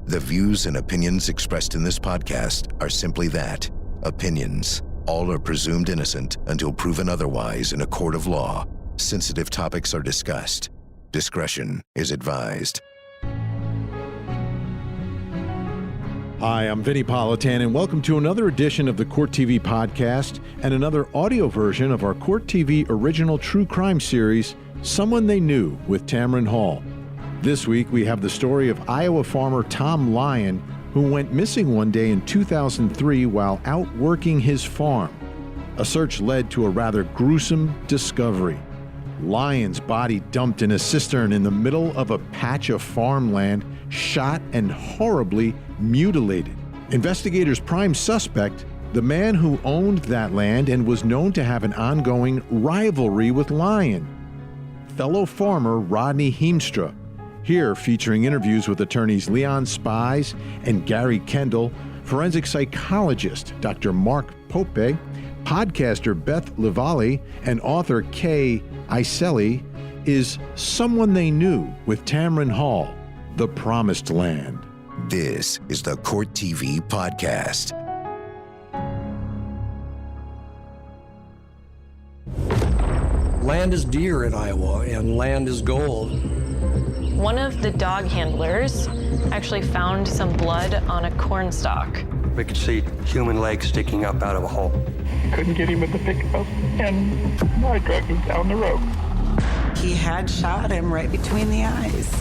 The views and opinions expressed in this podcast are simply that, opinions. All are presumed innocent until proven otherwise in a court of law. Sensitive topics are discussed. Discretion is advised. Hi, I'm Vinny Politan, and welcome to another edition of the Court TV podcast and another audio version of our Court TV original true crime series, Someone They Knew with Tamron Hall. This week, we have the story of Iowa farmer Tom Lyon, who went missing one day in 2003 while out working his farm. A search led to a rather gruesome discovery. Lyon's body dumped in a cistern in the middle of a patch of farmland, shot and horribly mutilated. Investigators' prime suspect, the man who owned that land and was known to have an ongoing rivalry with Lyon, fellow farmer Rodney Heemstra. Here, featuring interviews with attorneys Leon Spies and Gary Kendall, forensic psychologist Dr. Mark Pope, podcaster Beth Lavallee, and author Kay Iselli, is Someone They Knew with Tamron Hall, The Promised Land. This is the Court TV podcast. Land is dear in Iowa, and land is gold. One of the dog handlers actually found some blood on a corn stalk. We could see human legs sticking up out of a hole. Couldn't get him with the pickup, and I dragged him down the road. He had shot him right between the eyes.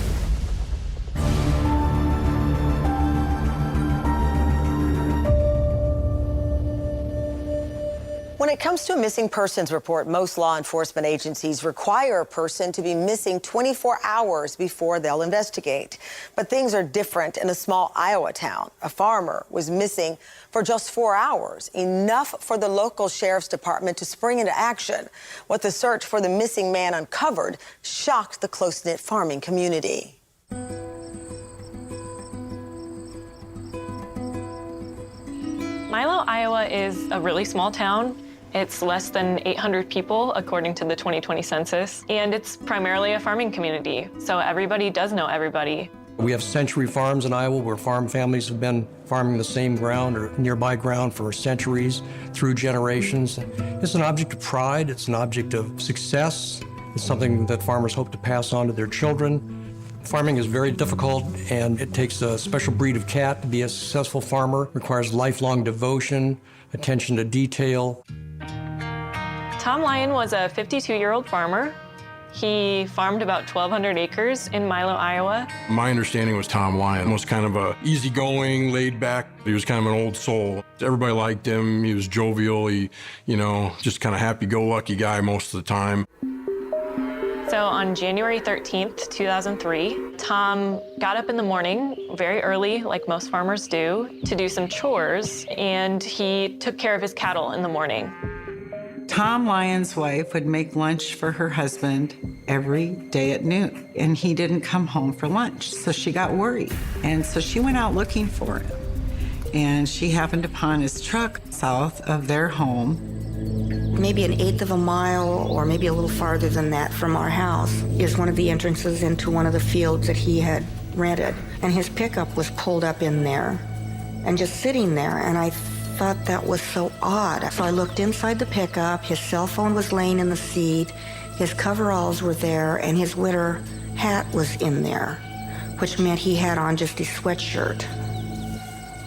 When it comes to a missing persons report, most law enforcement agencies require a person to be missing 24 hours before they'll investigate. But things are different in a small Iowa town. A farmer was missing for just 4 hours, enough for the local sheriff's department to spring into action. What the search for the missing man uncovered shocked the close-knit farming community. Milo, Iowa is a really small town. It's less than 800 people, according to the 2020 census, and it's primarily a farming community, so everybody does know everybody. We have century farms in Iowa where farm families have been farming the same ground or nearby ground for centuries, through generations. It's an object of pride, it's an object of success, it's something that farmers hope to pass on to their children. Farming is very difficult, and it takes a special breed of cat to be a successful farmer. It requires lifelong devotion, attention to detail. Tom Lyon was a 52-year-old farmer. He farmed about 1,200 acres in Milo, Iowa. My understanding was Tom Lyon was kind of a easygoing, laid back. He was kind of an old soul. Everybody liked him. He was jovial. He, just kind of happy-go-lucky guy most of the time. So on January 13th, 2003, Tom got up in the morning very early, like most farmers do, to do some chores, and he took care of his cattle in the morning. Tom Lyon's wife would make lunch for her husband every day at noon, and he didn't come home for lunch, so she got worried. And so she went out looking for him, and she happened upon his truck south of their home. Maybe 1/8 of a mile, or maybe a little farther than that from our house, is one of the entrances into one of the fields that he had rented. And his pickup was pulled up in there and just sitting there, and I thought that was so odd. So I looked inside the pickup. His cell phone was laying in the seat, his coveralls were there, and his winter hat was in there, which meant he had on just his sweatshirt.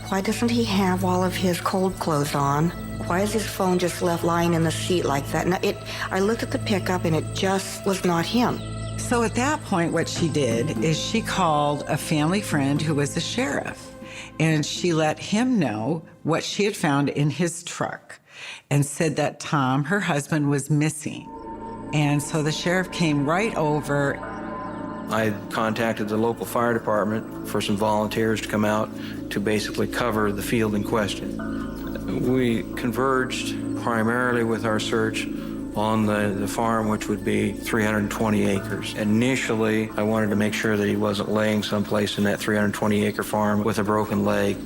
Why doesn't he have all of his cold clothes on? Why is his phone just left lying in the seat like that? Now, I looked at the pickup, and it just was not him. So at that point, what she did is she called a family friend who was a sheriff, and she let him know what she had found in his truck and said that Tom, her husband, was missing. And so the sheriff came right over. I contacted the local fire department for some volunteers to come out to basically cover the field in question. We converged primarily with our search on the farm, which would be 320 acres. Initially, I wanted to make sure that he wasn't laying someplace in that 320-acre farm with a broken leg.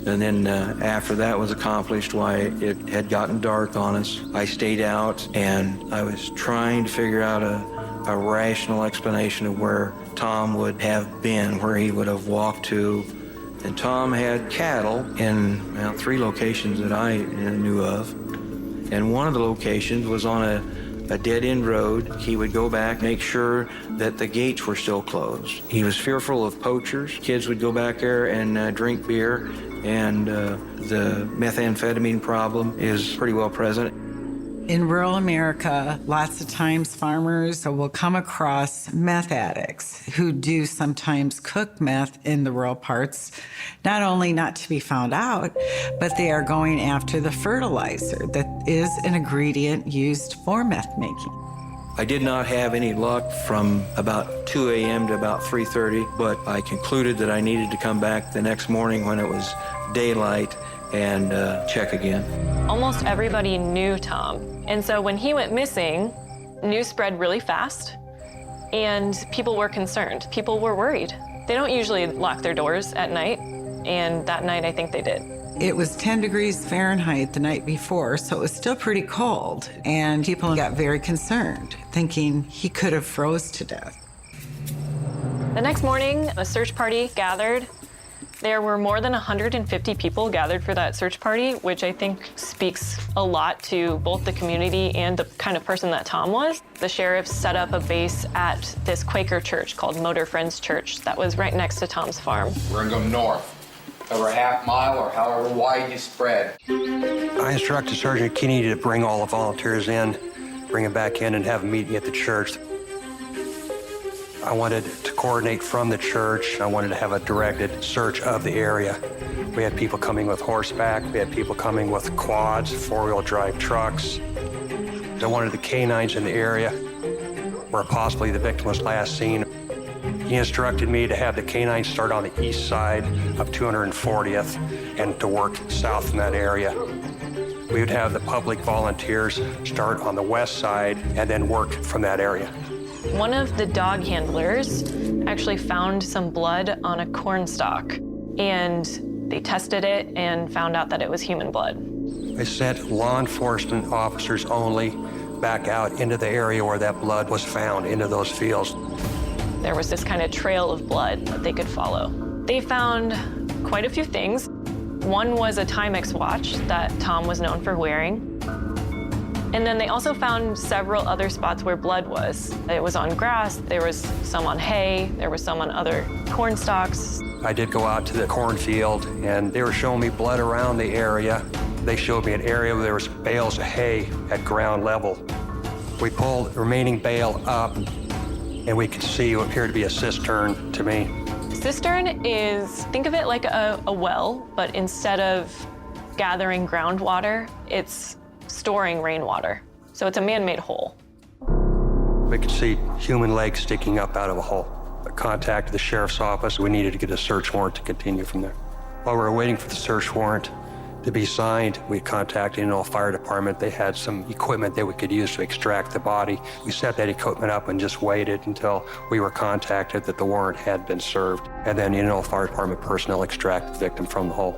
And then after that was accomplished, why it had gotten dark on us, I stayed out and I was trying to figure out a rational explanation of where Tom would have been, where he would have walked to And Tom had cattle in 3 locations that I knew of. And one of the locations was on a dead-end road. He would go back, make sure that the gates were still closed. He was fearful of poachers. Kids would go back there and drink beer, and the methamphetamine problem is pretty well present. In rural America, lots of times farmers will come across meth addicts who do sometimes cook meth in the rural parts, not only not to be found out, but they are going after the fertilizer that is an ingredient used for meth making. I did not have any luck from about 2 a.m. to about 3:30, but I concluded that I needed to come back the next morning when it was daylight and check again. Almost everybody knew Tom. And so when he went missing, news spread really fast and people were concerned. People were worried. They don't usually lock their doors at night, and that night I think they did. It was 10 degrees Fahrenheit the night before, so it was still pretty cold, and people got very concerned, thinking he could have froze to death. The next morning, a search party gathered. There were more than 150 people gathered for that search party, which I think speaks a lot to both the community and the kind of person that Tom was. The sheriff set up a base at this Quaker church called Motor Friends Church that was right next to Tom's farm. We're gonna go north, over a half mile or however wide you spread. I instructed Sergeant Kinney to bring all the volunteers in, bring them back in and have a meeting at the church. I wanted to coordinate from the church. I wanted to have a directed search of the area. We had people coming with horseback. We had people coming with quads, 4-wheel drive trucks. I wanted the canines in the area where possibly the victim was last seen. He instructed me to have the canines start on the east side of 240th and to work south in that area. We would have the public volunteers start on the west side and then work from that area. One of the dog handlers actually found some blood on a corn stalk, and they tested it and found out that it was human blood. I sent law enforcement officers only back out into the area where that blood was found, into those fields. There was this kind of trail of blood that they could follow. They found quite a few things. One was a Timex watch that Tom was known for wearing. And then they also found several other spots where blood was. It was on grass, there was some on hay, there was some on other corn stalks. I did go out to the cornfield and they were showing me blood around the area. They showed me an area where there was bales of hay at ground level. We pulled the remaining bale up and we could see what appeared to be a cistern to me. Cistern is, think of it like a well, but instead of gathering groundwater, it's storing rainwater. So it's a man-made hole. We could see human legs sticking up out of a hole. I contacted the sheriff's office. We needed to get a search warrant to continue from there. While we were waiting for the search warrant to be signed, we contacted the Indianola Fire Department. They had some equipment that we could use to extract the body. We set that equipment up and just waited until we were contacted that the warrant had been served. And then the Indianola Fire Department personnel extracted the victim from the hole.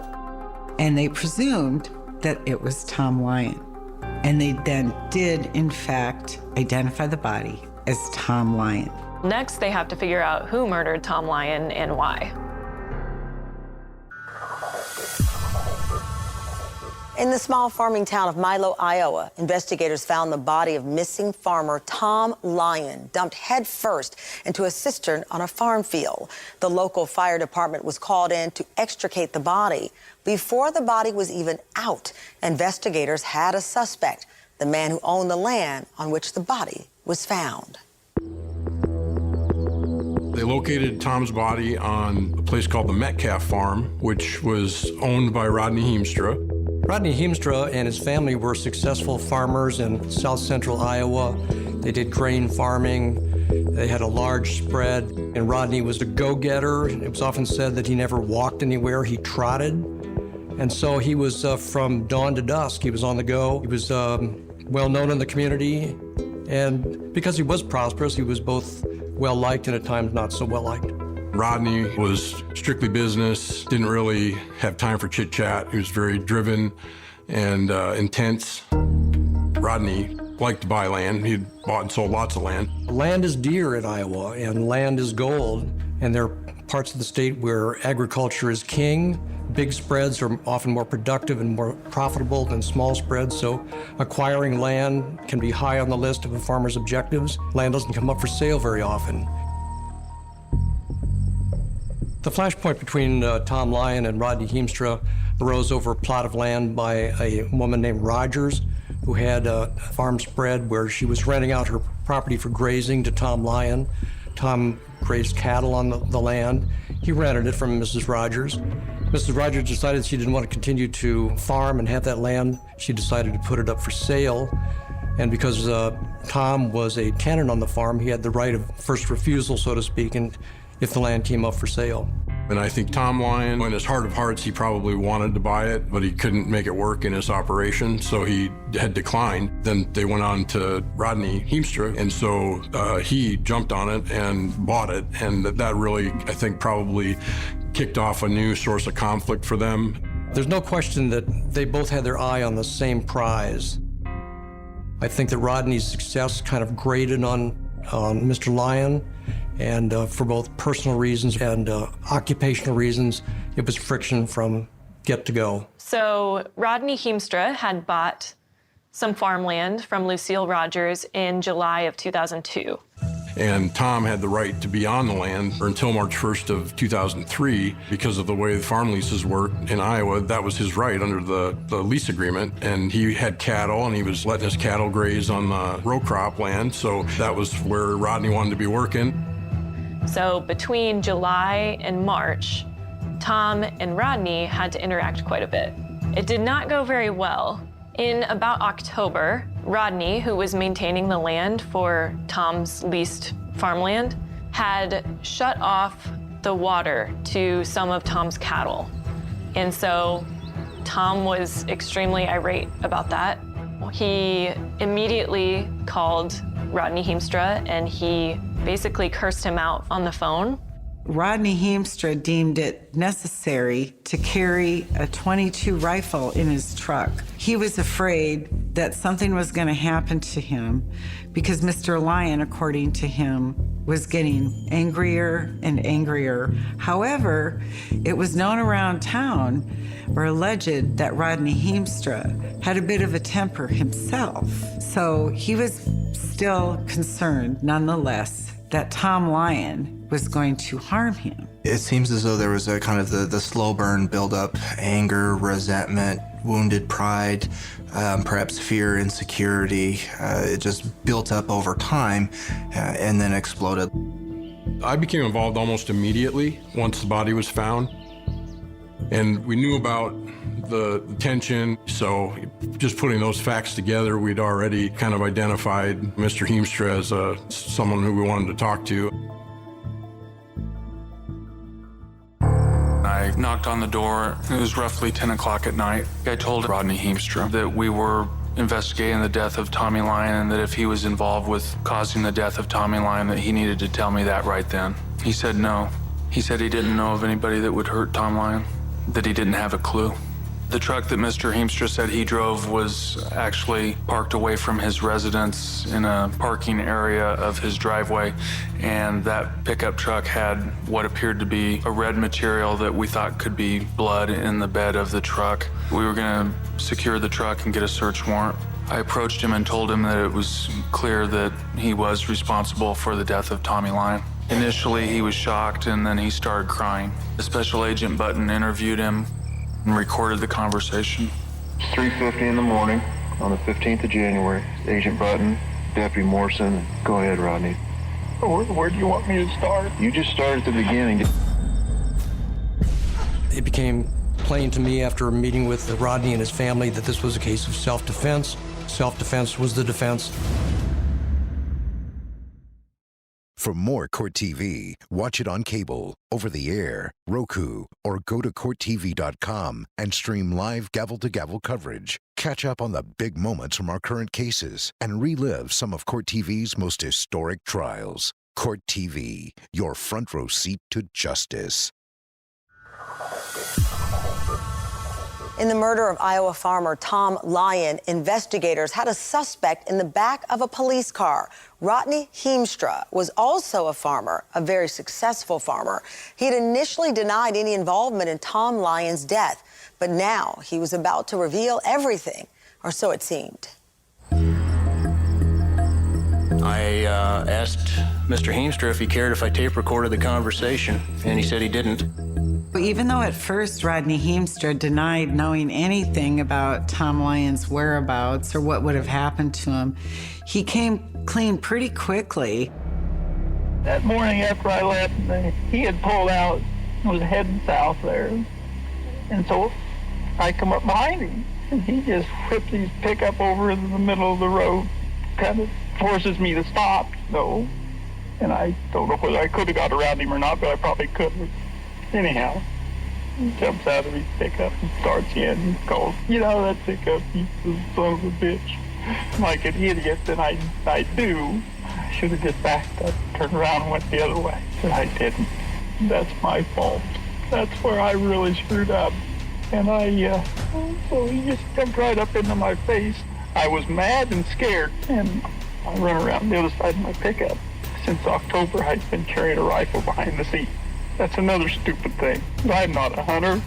And they presumed that it was Tom Lyon. And they then did, in fact, identify the body as Tom Lyon. Next, they have to figure out who murdered Tom Lyon and why. In the small farming town of Milo, Iowa, investigators found the body of missing farmer Tom Lyon dumped headfirst into a cistern on a farm field. The local fire department was called in to extricate the body. Before the body was even out, investigators had a suspect, the man who owned the land on which the body was found. They located Tom's body on a place called the Metcalf Farm, which was owned by Rodney Heemstra. Rodney Heemstra and his family were successful farmers in south central Iowa. They did grain farming. They had a large spread, and Rodney was a go-getter. It was often said that he never walked anywhere, he trotted. And so he was from dawn to dusk, he was on the go. He was well known in the community, and because he was prosperous, he was both well-liked and at times not so well-liked. Rodney was strictly business, didn't really have time for chit-chat. He was very driven and intense. Rodney liked to buy land. He bought and sold lots of land. Land is dear in Iowa, and land is gold, and there are parts of the state where agriculture is king. Big spreads are often more productive and more profitable than small spreads, so acquiring land can be high on the list of a farmer's objectives. Land doesn't come up for sale very often. The flashpoint between Tom Lyon and Rodney Heemstra arose over a plot of land by a woman named Rogers, who had a farm spread where she was renting out her property for grazing to Tom Lyon. Tom grazed cattle on the land. He rented it from Mrs. Rogers. Mrs. Rogers decided she didn't want to continue to farm and have that land. She decided to put it up for sale. And because Tom was a tenant on the farm, he had the right of first refusal, so to speak, and if the land came up for sale. And I think Tom Lyon, in his heart of hearts, he probably wanted to buy it, but he couldn't make it work in his operation, so he had declined. Then they went on to Rodney Heemstra, and so he jumped on it and bought it, and that really, I think, probably kicked off a new source of conflict for them. There's no question that they both had their eye on the same prize. I think that Rodney's success kind of grated on Mr. Lyon, and for both personal reasons and occupational reasons, it was friction from get to go. So Rodney Heemstra had bought some farmland from Lucille Rogers in July of 2002. And Tom had the right to be on the land until March 1st of 2003 because of the way the farm leases work in Iowa. That was his right under the lease agreement. And he had cattle, and he was letting his cattle graze on the row crop land. So that was where Rodney wanted to be working. So between July and March, Tom and Rodney had to interact quite a bit. It did not go very well. In about October, Rodney, who was maintaining the land for Tom's leased farmland, had shut off the water to some of Tom's cattle. And so Tom was extremely irate about that. He immediately called Rodney Heemstra, and he basically cursed him out on the phone. Rodney Heemstra deemed it necessary to carry a .22 rifle in his truck. He was afraid that something was going to happen to him because Mr. Lyon, according to him, was getting angrier and angrier. However, it was known around town, or alleged, that Rodney Heemstra had a bit of a temper himself. So he was still concerned, nonetheless, that Tom Lyon was going to harm him. It seems as though there was a kind of the slow burn buildup, anger, resentment, wounded pride, perhaps fear, insecurity. It just built up over time and then exploded. I became involved almost immediately once the body was found. And we knew about the tension, so just putting those facts together, we'd already kind of identified Mr. Heemstra as someone who we wanted to talk to. I knocked on the door. It was roughly 10 o'clock at night. I told Rodney Heemstra that we were investigating the death of Tommy Lyon, and that if he was involved with causing the death of Tommy Lyon, that he needed to tell me that right then. He said no. He said he didn't know of anybody that would hurt Tom Lyon, that he didn't have a clue. The truck that Mr. Heemstra said he drove was actually parked away from his residence in a parking area of his driveway, and that pickup truck had what appeared to be a red material that we thought could be blood in the bed of the truck. We were going to secure the truck and get a search warrant. I approached him and told him that it was clear that he was responsible for the death of Tommy Lyon. Initially, he was shocked, and then he started crying. The Special Agent Button interviewed him and recorded the conversation. It's 3:50 in the morning on the 15th of January. Agent Button, Deputy Morrison. Go ahead, Rodney. Where do you want me to start? You just start at the beginning. It became plain to me after a meeting with Rodney and his family that this was a case of self-defense. Self-defense was the defense. For more Court TV, watch it on cable, over the air, Roku, or go to CourtTV.com and stream live gavel-to-gavel coverage. Catch up on the big moments from our current cases and relive some of Court TV's most historic trials. Court TV, your front row seat to justice. In the murder of Iowa farmer Tom Lyon, investigators had a suspect in the back of a police car. Rodney Heemstra was also a farmer, a very successful farmer. He had initially denied any involvement in Tom Lyon's death, but now he was about to reveal everything, or so it seemed. I asked Mr. Heemstra if he cared if I tape recorded the conversation, and he said he didn't. Even though at first Rodney Heemstra denied knowing anything about Tom Lyon's whereabouts or what would have happened to him, he came clean pretty quickly. That morning after I left, he had pulled out and was heading south there. And so I come up behind him, and he just whips his pickup over in the middle of the road, kind of forces me to stop, though. And I don't know whether I could have got around him or not, but I probably could have. Anyhow, he jumps out of his pickup and starts in and calls, "Get out of that pickup, you son of a bitch." Like an idiot that I do. I should have just backed up, turned around and went the other way, but I didn't. That's my fault. That's where I really screwed up. And so he just jumped right up into my face. I was mad and scared, and I run around the other side of my pickup. Since October, I've been carrying a rifle behind the seat. That's another stupid thing. I'm not a hunter.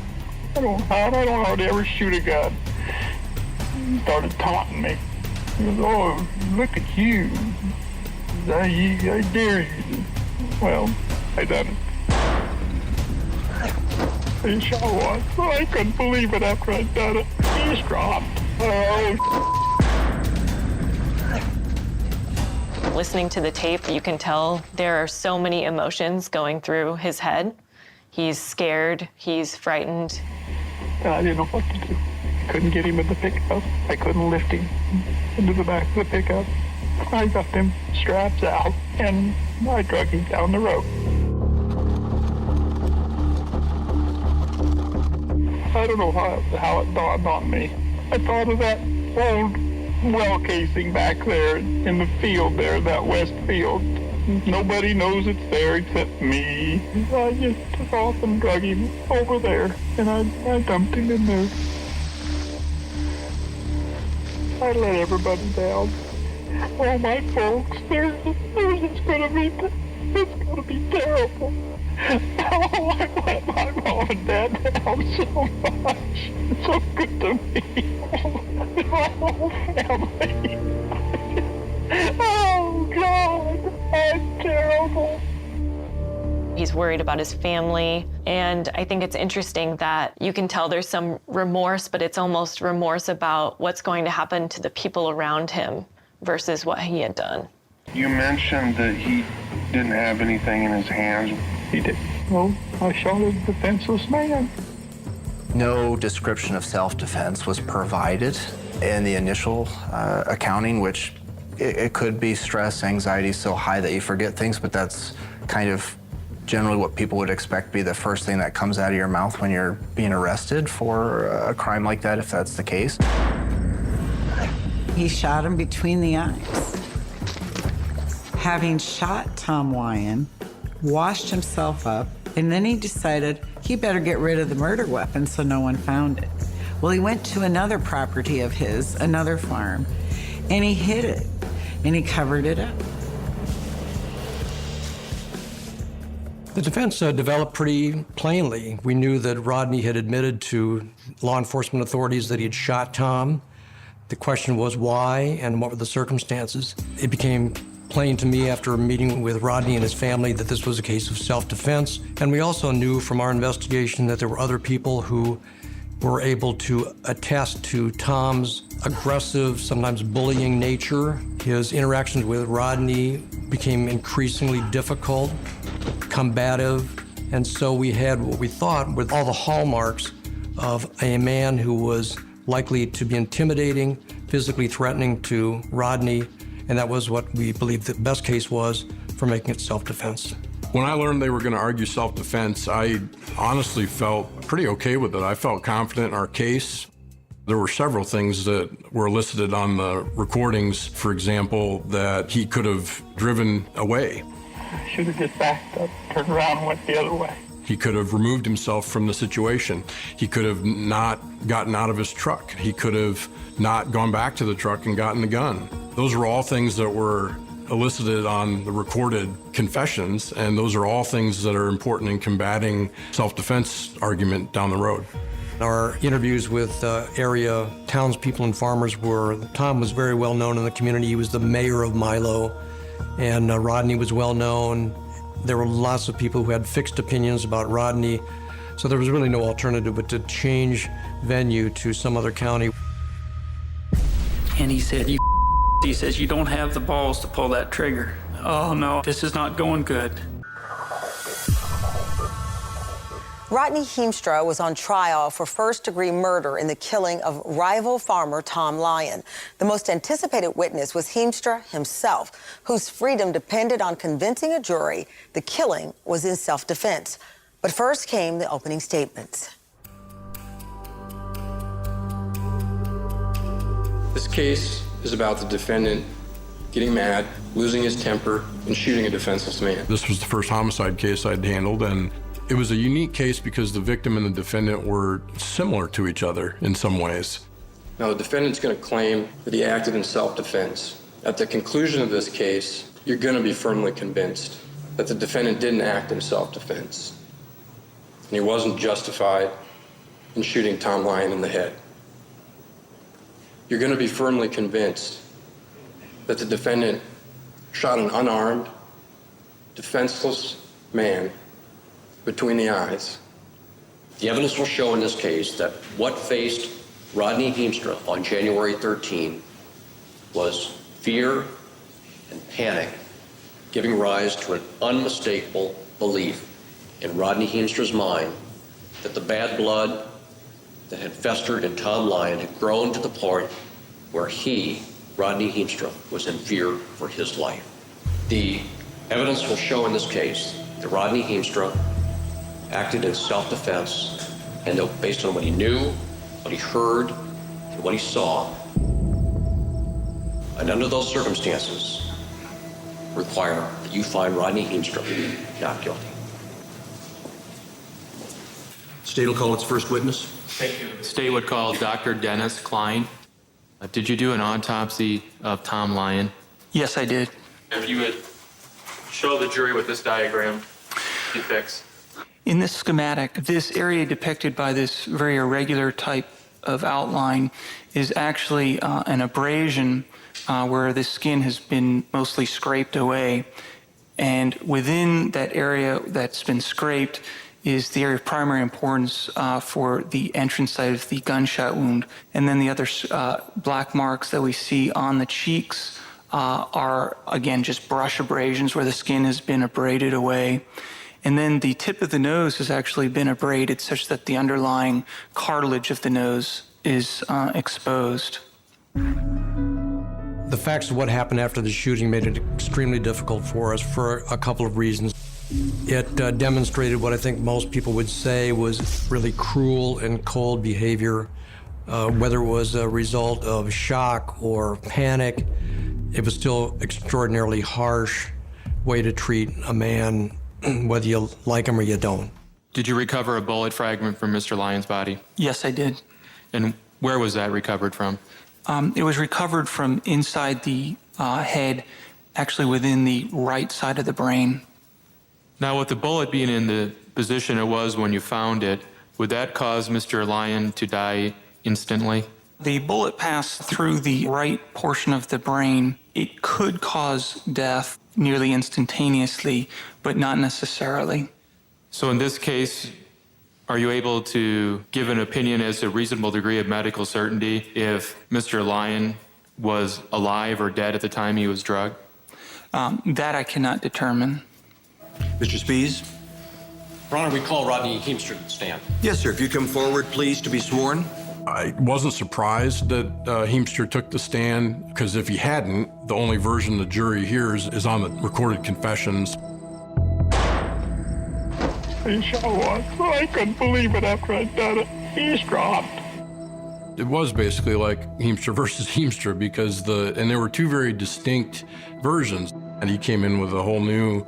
I don't hunt. I don't know how to ever shoot a gun. He started taunting me. He goes, "Oh, look at you. I dare you." Well, I done it. He shot once, but I couldn't believe it after I'd done it. He just dropped. Oh, Listening to the tape, you can tell there are so many emotions going through his head. He's scared, he's frightened. I didn't know what to do. I couldn't get him in the pickup. I couldn't lift him into the back of the pickup. I got them straps out, and I drug him down the road. I don't know how it dawned on me. I thought of that old well casing back there in the field there, that west field. Nobody knows it's there except me. I just took off and drug him over there, and I dumped him in there. I let everybody down. All my folks, it's gonna be terrible. Oh, I let my mom and dad down so much. It's so good to me. My whole family. Oh, God, I'm terrible. He's worried about his family, and I think it's interesting that you can tell there's some remorse, but it's almost remorse about what's going to happen to the people around him versus what he had done. You mentioned that he didn't have anything in his hands. He did. Well, I shot a defenseless man. No description of self-defense was provided in the initial accounting, which it could be stress, anxiety so high that you forget things, but that's kind of generally what people would expect to be the first thing that comes out of your mouth when you're being arrested for a crime like that, if that's the case. He shot him between the eyes. Having shot Tom Lyon, washed himself up, and then he decided he better get rid of the murder weapon so no one found it. Well, he went to another property of his, another farm, and he hid it, and he covered it up. The defense developed pretty plainly. We knew that Rodney had admitted to law enforcement authorities that he had shot Tom. The question was why and what were the circumstances. It became plain to me after meeting with Rodney and his family that this was a case of self-defense. And we also knew from our investigation that there were other people who were able to attest to Tom's aggressive, sometimes bullying nature. His interactions with Rodney became increasingly difficult, combative, and so we had what we thought were all the hallmarks of a man who was likely to be intimidating, physically threatening to Rodney, and that was what we believed the best case was for making it self-defense. When I learned they were going to argue self-defense, I honestly felt pretty okay with it. I felt confident in our case. There were several things that were elicited on the recordings, for example, that he could have driven away. I should have just backed up, turned around and went the other way. He could have removed himself from the situation. He could have not gotten out of his truck. He could have not gone back to the truck and gotten the gun. Those were all things that were elicited on the recorded confessions, and those are all things that are important in combating self-defense argument down the road. Our interviews with area townspeople and farmers were, Tom was very well known in the community. He was the mayor of Milo, and Rodney was well known. There were lots of people who had fixed opinions about Rodney, so there was really no alternative but to change venue to some other county. And he said, he says, you don't have the balls to pull that trigger. Oh no, this is not going good. Rodney Heemstra was on trial for first-degree murder in the killing of rival farmer Tom Lyon. The most anticipated witness was Heemstra himself, whose freedom depended on convincing a jury the killing was in self-defense. But first came the opening statements. This case is about the defendant getting mad, losing his temper, and shooting a defenseless man. This was the first homicide case I'd handled, and it was a unique case because the victim and the defendant were similar to each other in some ways. Now, the defendant's going to claim that he acted in self-defense. At the conclusion of this case, you're going to be firmly convinced that the defendant didn't act in self-defense, and he wasn't justified in shooting Tom Lyon in the head. You're going to be firmly convinced that the defendant shot an unarmed, defenseless man between the eyes. The evidence will show in this case that what faced Rodney Heemstra on January 13 was fear and panic, giving rise to an unmistakable belief in Rodney Heemstra's mind that the bad blood that had festered in Tom Lyon had grown to the point where he, Rodney Heemstra, was in fear for his life. The evidence will show in this case that Rodney Heemstra acted in self-defense and based on what he knew, what he heard, and what he saw. And under those circumstances, require that you find Rodney Heemstra not guilty. State will call its first witness. Thank you. State would call Dr. Dennis Klein. Did you do an autopsy of Tom Lyon? Yes, I did. If you would show the jury what this diagram depicts. In this schematic, this area depicted by this very irregular type of outline is actually an abrasion where the skin has been mostly scraped away. And within that area that's been scraped is the area of primary importance for the entrance site of the gunshot wound. And then the other black marks that we see on the cheeks are, again, just brush abrasions where the skin has been abraded away. And then the tip of the nose has actually been abraded such that the underlying cartilage of the nose is exposed. The facts of what happened after the shooting made it extremely difficult for us for a couple of reasons. It demonstrated what I think most people would say was really cruel and cold behavior, whether it was a result of shock or panic. It was still extraordinarily harsh way to treat a man, whether you like him or you don't. Did you recover a bullet fragment from Mr. Lyon's body? Yes, I did. And where was that recovered from? It was recovered from inside the head, actually within the right side of the brain. Now, with the bullet being in the position it was when you found it, would that cause Mr. Lyon to die instantly? The bullet passed through the right portion of the brain. It could cause death nearly instantaneously, but not necessarily. So in this case, are you able to give an opinion as to a reasonable degree of medical certainty if Mr. Lyon was alive or dead at the time he was drugged? That I cannot determine. Mr. Spees? Your Honor, we call Rodney Heemstra to the stand. Yes, sir. If you come forward, please, to be sworn. I wasn't surprised that Heemstra took the stand, because if he hadn't, the only version the jury hears is on the recorded confessions. He sure was. Well, I couldn't believe it after I'd done it. He's dropped. It was basically like Heemstra versus Heemstra, because there were two very distinct versions, and he came in with a whole new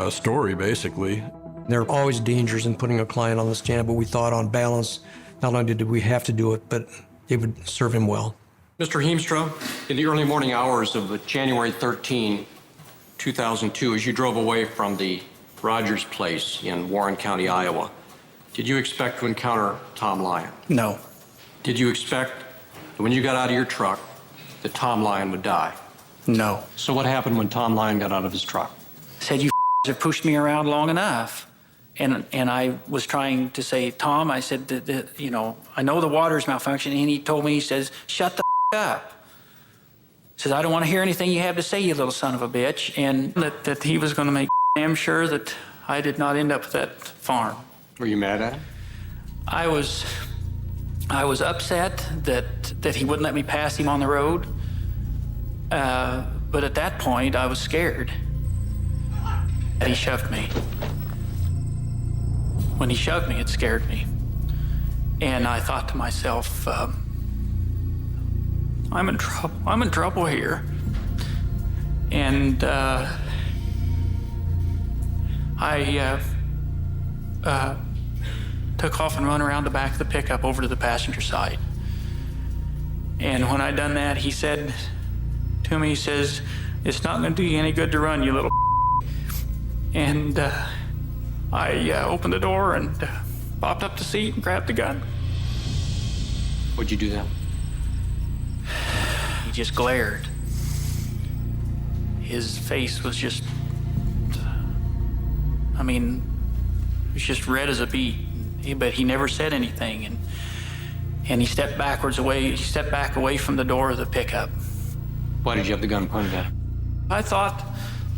story, basically. There are always dangers in putting a client on the stand, but we thought on balance, not only did we have to do it, but it would serve him well. Mr. Heemstra, in the early morning hours of January 13, 2002, as you drove away from the Rogers place in Warren County, Iowa, did you expect to encounter Tom Lyon? No. Did you expect that when you got out of your truck that Tom Lyon would die? No. So what happened when Tom Lyon got out of his truck? Said, you have pushed me around long enough. And I was trying to say, Tom, I said, I know the water's malfunctioning. And he told me, he says, shut the up. Says, I don't want to hear anything you have to say, you little son of a bitch. And that he was going to make damn sure that I did not end up at that farm. Were you mad at him? I was upset that he wouldn't let me pass him on the road. But at that point, I was scared. And he shoved me. When he shoved me, it scared me. And I thought to myself, I'm in trouble. I'm in trouble here. And I took off and run around the back of the pickup over to the passenger side. And when I done that, he said to me, he says, it's not going to do you any good to run, you little And I opened the door and popped up the seat and grabbed the gun. What'd you do then? He just glared. His face was just, it was just red as a beet. But he never said anything. And he stepped back away from the door of the pickup. Why did you have the gun pointed at him? I thought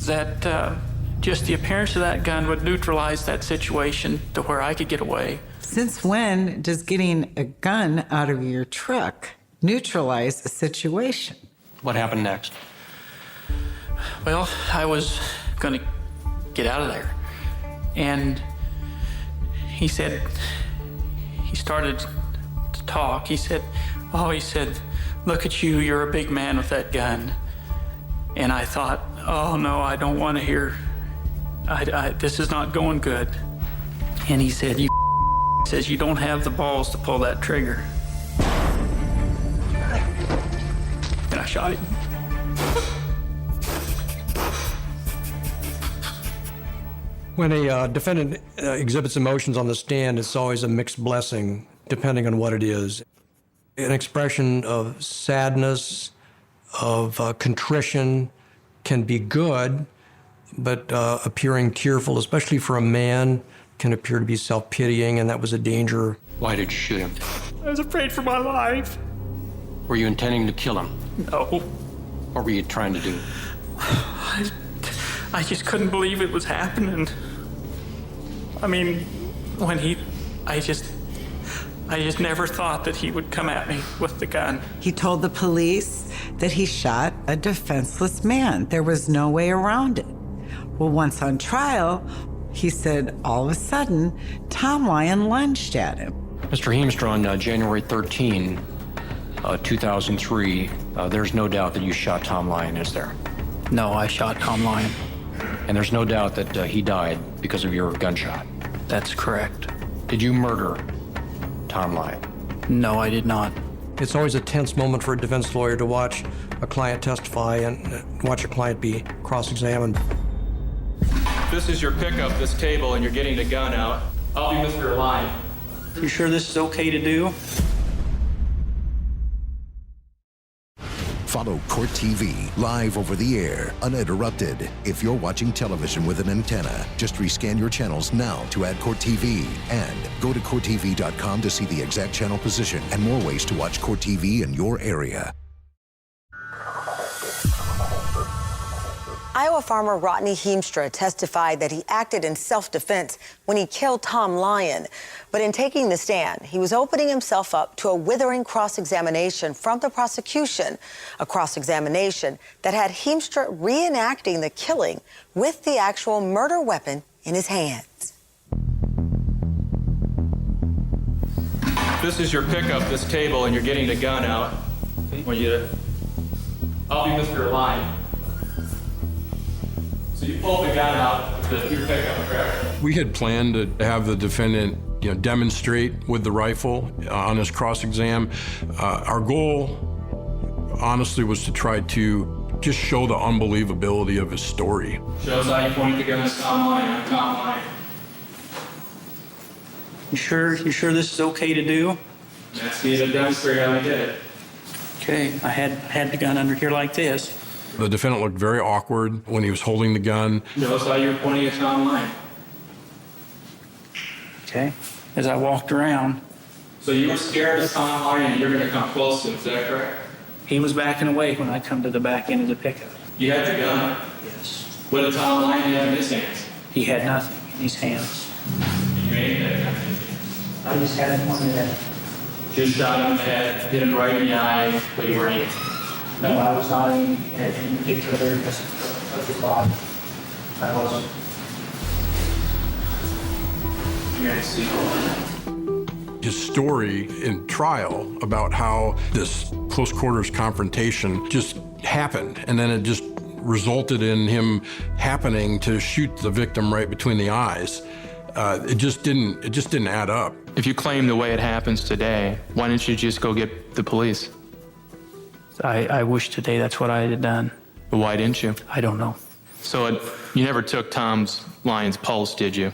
that just the appearance of that gun would neutralize that situation to where I could get away. Since when does getting a gun out of your truck neutralize a situation? What happened next? Well, I was going to get out of there. And he started to talk. He said, look at you, you're a big man with that gun. And I thought, oh no, I don't want to hear, this is not going good. And he said, you don't have the balls to pull that trigger. And I shot him. When a defendant exhibits emotions on the stand, it's always a mixed blessing, depending on what it is. An expression of sadness, of contrition can be good, but appearing tearful, especially for a man, can appear to be self-pitying, and that was a danger. Why did you shoot him? I was afraid for my life. Were you intending to kill him? No. What were you trying to do? I just couldn't believe it was happening. I just never thought that he would come at me with the gun. He told the police that he shot a defenseless man. There was no way around it. Well, once on trial, he said all of a sudden, Tom Lyon lunged at him. Mr. Heemstra, on January 13, 2003, there's no doubt that you shot Tom Lyon, is there? No, I shot Tom Lyon. And there's no doubt that he died because of your gunshot? That's correct. Did you murder Tom Lyon? No, I did not. It's always a tense moment for a defense lawyer to watch a client testify and watch a client be cross-examined. This is your pickup, this table, and you're getting the gun out. I'll be Mr. Lyon. You sure this is okay to do? Follow Court TV live over the air, uninterrupted. If you're watching television with an antenna, just rescan your channels now to add Court TV. And go to CourtTV.com to see the exact channel position and more ways to watch Court TV in your area. Iowa farmer Rodney Heemstra testified that he acted in self-defense when he killed Tom Lyon. But in taking the stand, he was opening himself up to a withering cross-examination from the prosecution, a cross-examination that had Heemstra reenacting the killing with the actual murder weapon in his hands. This is your pickup, this table, and you're getting the gun out. I'll be Mr. Lyon. So you pulled the gun out of your pickup, correct? We had planned to have the defendant, demonstrate with the rifle on his cross-exam. Our goal, honestly, was to try to just show the unbelievability of his story. Shows how you point the gun at Tom Lyon. You sure this is okay to do? That's me to demonstrate how I did it. Okay, I had the gun under here like this. The defendant looked very awkward when he was holding the gun. Shows how you're pointing at Tom Lyon. Okay, as I walked around. So you were scared of Tom Lyon and you're going to come close to him, is that correct? He was backing away when I come to the back end of the pickup. You had the gun? Yes. What did Tom Lyon have in his hands? He had nothing in his hands. You aimed at him. I just had it pointed at him. Just shot him in the head, hit him right in the eye, but you weren't aiming. No, I was not aiming at any particular area of his body. I wasn't. His story in trial about how this close quarters confrontation just happened, and then it just resulted in him happening to shoot the victim right between the eyes. It just didn't add up. If you claim the way it happens today, why didn't you just go get the police? I wish today that's what I had done. But why didn't you? I don't know. So you never took Tom Lyon's pulse, did you?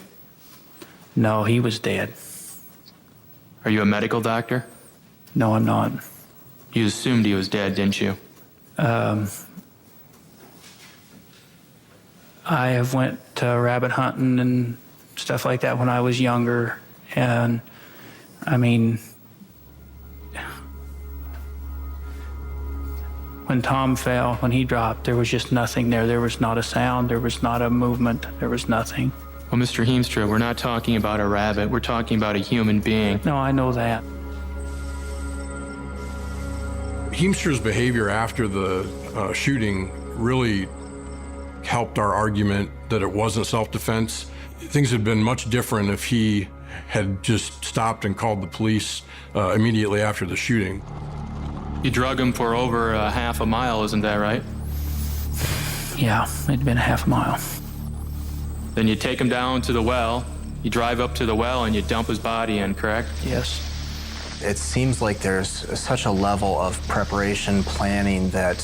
No, he was dead. Are you a medical doctor? No, I'm not. You assumed he was dead, didn't you? I have went rabbit hunting and stuff like that when I was younger, and I mean, when Tom fell, when he dropped, there was just nothing there. There was not a sound, there was not a movement, there was nothing. Well, Mr. Heemstra, we're not talking about a rabbit, we're talking about a human being. No, I know that. Heemstra's behavior after the shooting really helped our argument that it wasn't self-defense. Things had been much different if he had just stopped and called the police immediately after the shooting. You drug him for over half a mile, isn't that right? Yeah, it'd been a half a mile. Then you take him down to the well, you drive up to the well and you dump his body in, correct? Yes. It seems like there's such a level of preparation, planning that,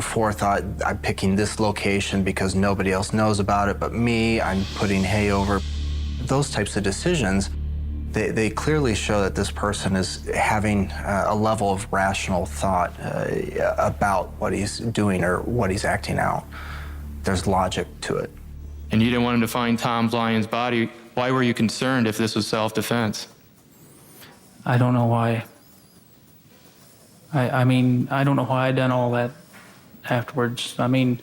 forethought. I'm picking this location because nobody else knows about it but me. I'm putting hay over. Those types of decisions, they clearly show that this person is having a level of rational thought about what he's doing or what he's acting out. There's logic to it. And you didn't want him to find Tom Lyon's body. Why were you concerned if this was self-defense? I don't know why. I mean, I don't know why I done all that afterwards. I mean,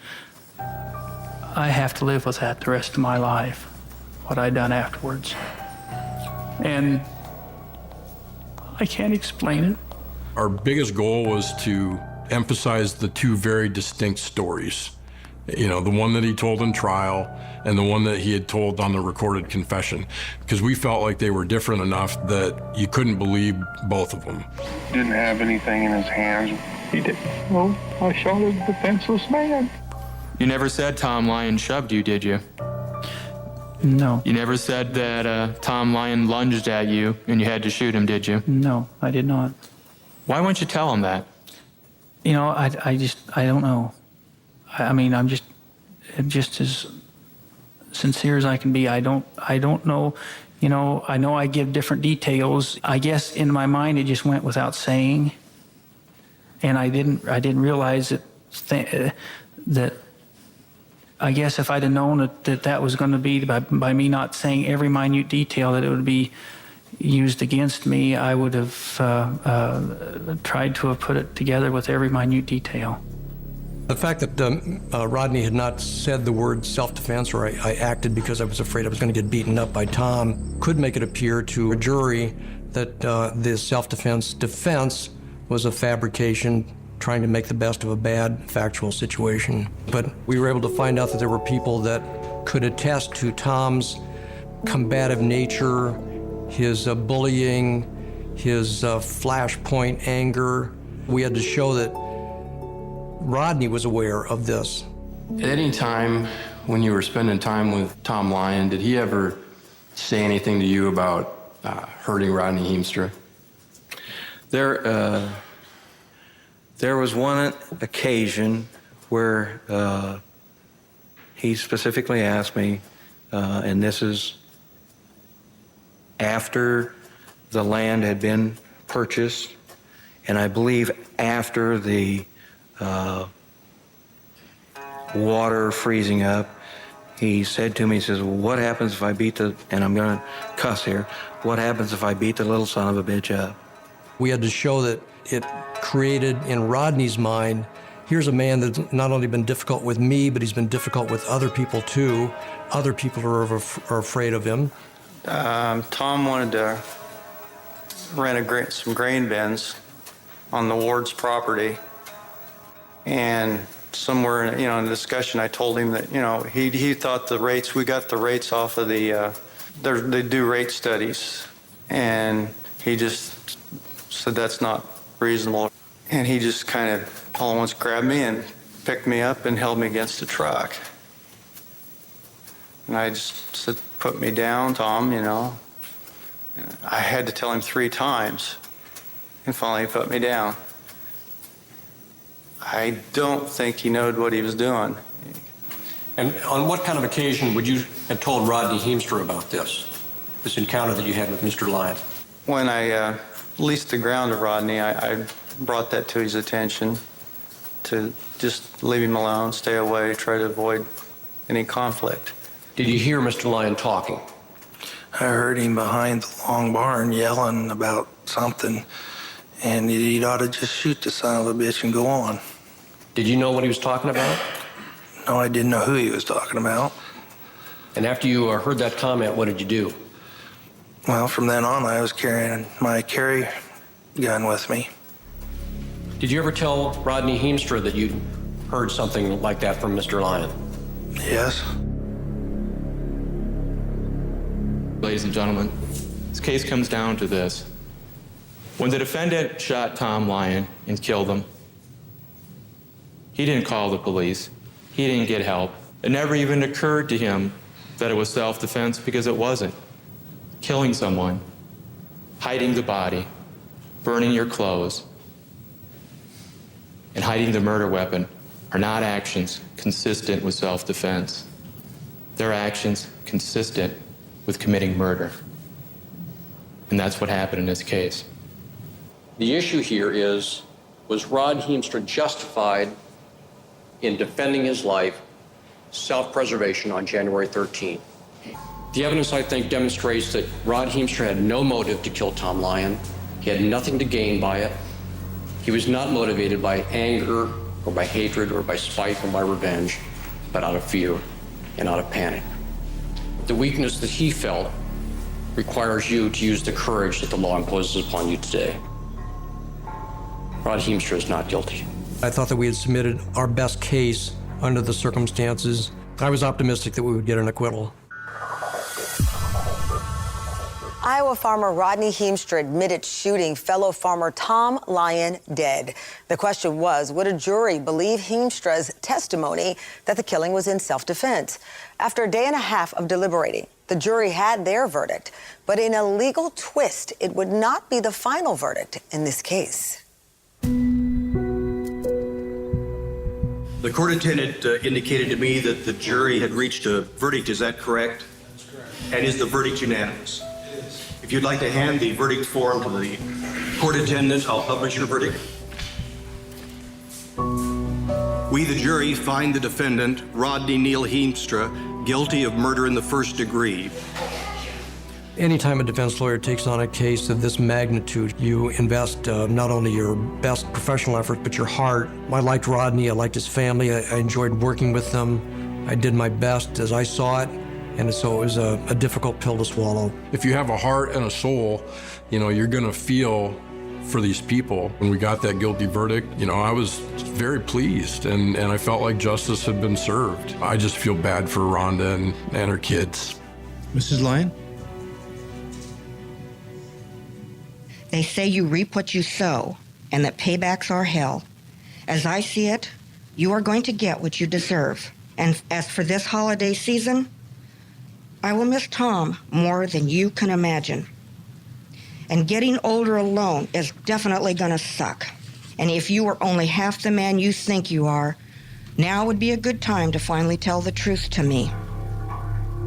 I have to live with that the rest of my life, what I done afterwards. And I can't explain it. Our biggest goal was to emphasize the two very distinct stories. The one that he told in trial and the one that he had told on the recorded confession, because we felt like they were different enough that you couldn't believe both of them. Didn't have anything in his hands. He did. Well, I shot a defenseless man. You never said Tom Lyon shoved you, did you? No. You never said that Tom Lyon lunged at you and you had to shoot him, did you? No, I did not. Why wouldn't you tell him that? I don't know. I mean, I'm just as sincere as I can be. I don't know. I know I give different details. I guess in my mind it just went without saying, and I didn't realize that I guess if I'd have known that was going to be by me not saying every minute detail that it would be used against me, I would have tried to have put it together with every minute detail. The fact that Rodney had not said the word self-defense, or I acted because I was afraid I was going to get beaten up by Tom, could make it appear to a jury that the self-defense defense was a fabrication trying to make the best of a bad factual situation. But we were able to find out that there were people that could attest to Tom's combative nature, his bullying, his flashpoint anger. We had to show that Rodney was aware of this. At any time When you were spending time with Tom Lyon, did he ever say anything to you about hurting Rodney Heemstra? There was one occasion where he specifically asked me, and this is after the land had been purchased, and I believe after the water freezing up, he said to me, he says, what happens if I beat the, and I'm going to cuss here, what happens if I beat the little son of a bitch up? We had to show that it created in Rodney's mind, here's a man that's not only been difficult with me, but he's been difficult with other people too. Other people are afraid of him. Tom wanted to rent some grain bins on the ward's property. And somewhere, in the discussion, I told him that, he thought the rates, we got the rates off of they do rate studies. And he just said that's not reasonable. And he just kind of all at once grabbed me and picked me up and held me against the truck. And I just said, put me down, Tom, I had to tell him 3 times. And finally he put me down. I don't think he knew what he was doing. And on what kind of occasion would you have told Rodney Heemstra about this encounter that you had with Mr. Lyon? When I leased the ground to Rodney, I brought that to his attention to just leave him alone, stay away, try to avoid any conflict. Did you hear Mr. Lyon talking? I heard him behind the long barn yelling about something, and he'd ought to just shoot the son of a bitch and go on. Did you know what he was talking about? No, I didn't know who he was talking about. And after you heard that comment, what did you do? Well, from then on, I was carrying my carry gun with me. Did you ever tell Rodney Heemstra that you heard something like that from Mr. Lyon? Yes. Ladies and gentlemen, this case comes down to this. When the defendant shot Tom Lyon and killed him, he didn't call the police. He didn't get help. It never even occurred to him that it was self-defense, because it wasn't. Killing someone, hiding the body, burning your clothes, and hiding the murder weapon are not actions consistent with self-defense. They're actions consistent with committing murder. And that's what happened in this case. The issue here is, was Rod Heemstra justified in defending his life, self-preservation on January 13th? The evidence, I think, demonstrates that Rod Heemstra had no motive to kill Tom Lyon. He had nothing to gain by it. He was not motivated by anger or by hatred or by spite or by revenge, but out of fear and out of panic. The weakness that he felt requires you to use the courage that the law imposes upon you today. Rod Heemstra is not guilty. I thought that we had submitted our best case under the circumstances. I was optimistic that we would get an acquittal. Iowa farmer Rodney Heemstra admitted shooting fellow farmer Tom Lyon dead. The question was, would a jury believe Heemstra's testimony that the killing was in self-defense? After a day and a half of deliberating, the jury had their verdict. But in a legal twist, it would not be the final verdict in this case. The court attendant indicated to me that the jury had reached a verdict. Is that correct? That's correct. And is the verdict unanimous? It is. If you'd like to hand the verdict form to the court attendant, I'll publish your verdict. We, the jury, find the defendant, Rodney Neal Heemstra, guilty of murder in the first degree. Anytime a defense lawyer takes on a case of this magnitude, you invest not only your best professional effort, but your heart. I liked Rodney, I liked his family, I enjoyed working with them. I did my best as I saw it, and so it was a difficult pill to swallow. If you have a heart and a soul, you're gonna feel for these people. When we got that guilty verdict, I was very pleased, and I felt like justice had been served. I just feel bad for Rhonda and her kids. Mrs. Lyon? They say you reap what you sow, and that paybacks are hell. As I see it, you are going to get what you deserve. And as for this holiday season, I will miss Tom more than you can imagine. And getting older alone is definitely gonna suck. And if you were only half the man you think you are, now would be a good time to finally tell the truth to me.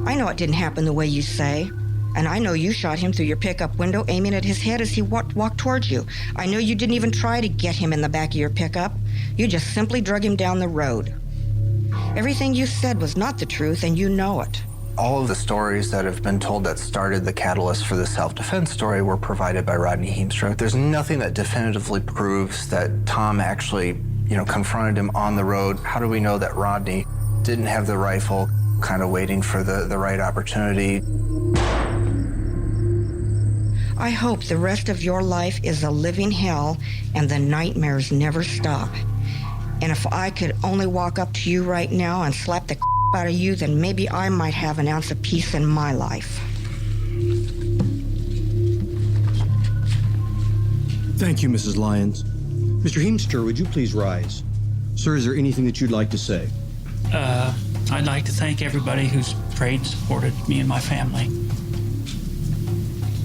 I know it didn't happen the way you say, and I know you shot him through your pickup window aiming at his head as he walked towards you. I know you didn't even try to get him in the back of your pickup. You just simply drug him down the road. Everything you said was not the truth, and you know it. All of the stories that have been told that started the catalyst for the self-defense story were provided by Rodney Heemstra. There's nothing that definitively proves that Tom actually, confronted him on the road. How do we know that Rodney didn't have the rifle, kind of waiting for the right opportunity? I hope the rest of your life is a living hell and the nightmares never stop. And if I could only walk up to you right now and slap the out of you, then maybe I might have an ounce of peace in my life. Thank you, Mrs. Lyons. Mr. Heemstra, would you please rise? Sir, is there anything that you'd like to say? I'd like to thank everybody who's prayed and supported me and my family.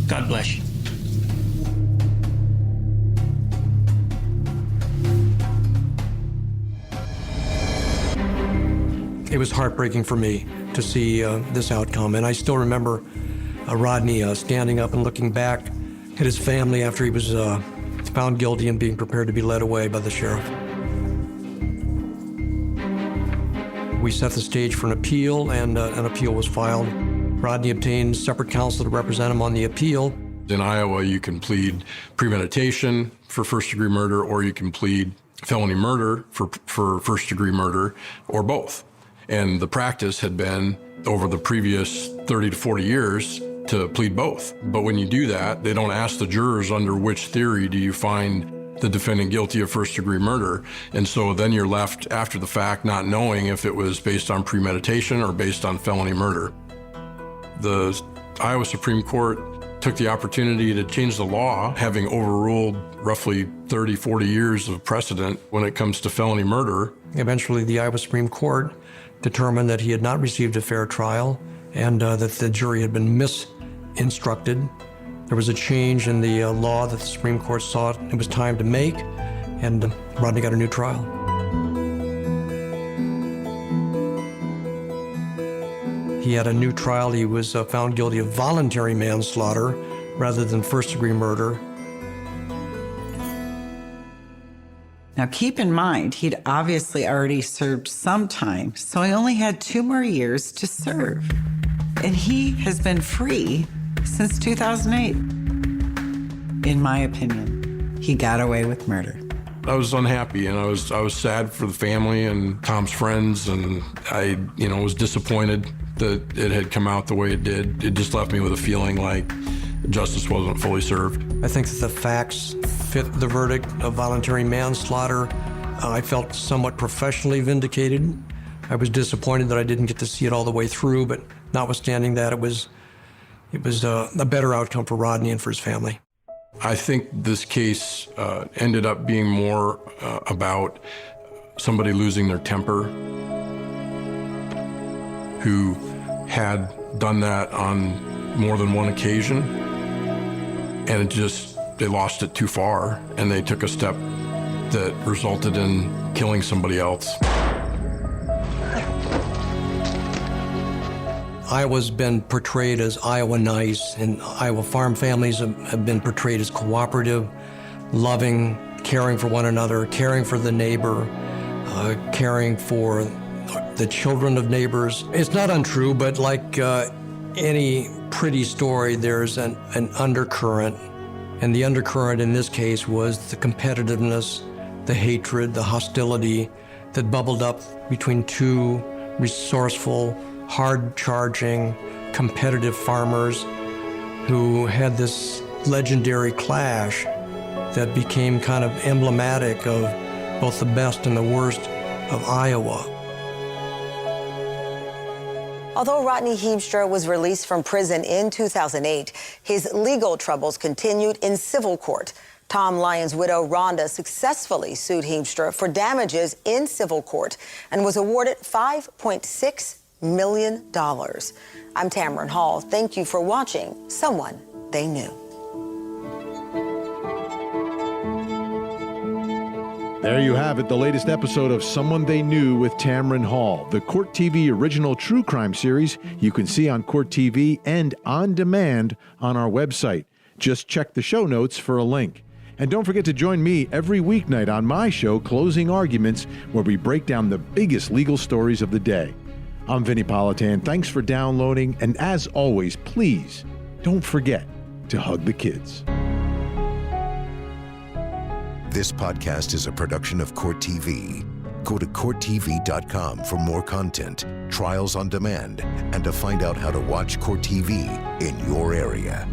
God bless you. It was heartbreaking for me to see this outcome, and I still remember Rodney standing up and looking back at his family after he was found guilty and being prepared to be led away by the sheriff. We set the stage for an appeal, and an appeal was filed. Rodney obtained separate counsel to represent him on the appeal. In Iowa, you can plead premeditation for first-degree murder, or you can plead felony murder for first-degree murder, or both. And the practice had been, over the previous 30 to 40 years, to plead both. But when you do that, they don't ask the jurors under which theory do you find the defendant guilty of first-degree murder. And so then you're left after the fact not knowing if it was based on premeditation or based on felony murder. The Iowa Supreme Court took the opportunity to change the law, having overruled roughly 30, 40 years of precedent when it comes to felony murder. Eventually, the Iowa Supreme Court determined that he had not received a fair trial and that the jury had been misinstructed. There was a change in the law that the Supreme Court saw it was time to make, and Rodney got a new trial. He had a new trial. He was found guilty of voluntary manslaughter rather than first-degree murder. Now, keep in mind, he'd obviously already served some time, so he only had 2 more years to serve. And he has been free since 2008. In my opinion, he got away with murder. I was unhappy, and I was sad for the family and Tom's friends, and I was disappointed that it had come out the way it did. It just left me with a feeling like justice wasn't fully served. I think that the facts fit the verdict of voluntary manslaughter. I felt somewhat professionally vindicated. I was disappointed that I didn't get to see it all the way through, but notwithstanding that, it was a better outcome for Rodney and for his family. I think this case ended up being more about somebody losing their temper, who had done that on more than one occasion, and they lost it too far, and they took a step that resulted in killing somebody else. Iowa's been portrayed as Iowa nice, and Iowa farm families have been portrayed as cooperative, loving, caring for one another, caring for the neighbor, caring for the children of neighbors. It's not untrue, but like any pretty story, there's an undercurrent. And the undercurrent in this case was the competitiveness, the hatred, the hostility that bubbled up between two resourceful, hard-charging, competitive farmers who had this legendary clash that became kind of emblematic of both the best and the worst of Iowa. Although Rodney Heemstra was released from prison in 2008, his legal troubles continued in civil court. Tom Lyon's widow, Rhonda, successfully sued Heemstra for damages in civil court and was awarded $5.6 million. I'm Tamron Hall. Thank you for watching Someone They Knew. There you have it, the latest episode of Someone They Knew with Tamron Hall, the Court TV original true crime series you can see on Court TV and on demand on our website. Just check the show notes for a link. And don't forget to join me every weeknight on my show, Closing Arguments, where we break down the biggest legal stories of the day. I'm Vinny Politan. Thanks for downloading. And as always, please don't forget to hug the kids. This podcast is a production of Court TV. Go to CourtTV.com for more content, trials on demand, and to find out how to watch Court TV in your area.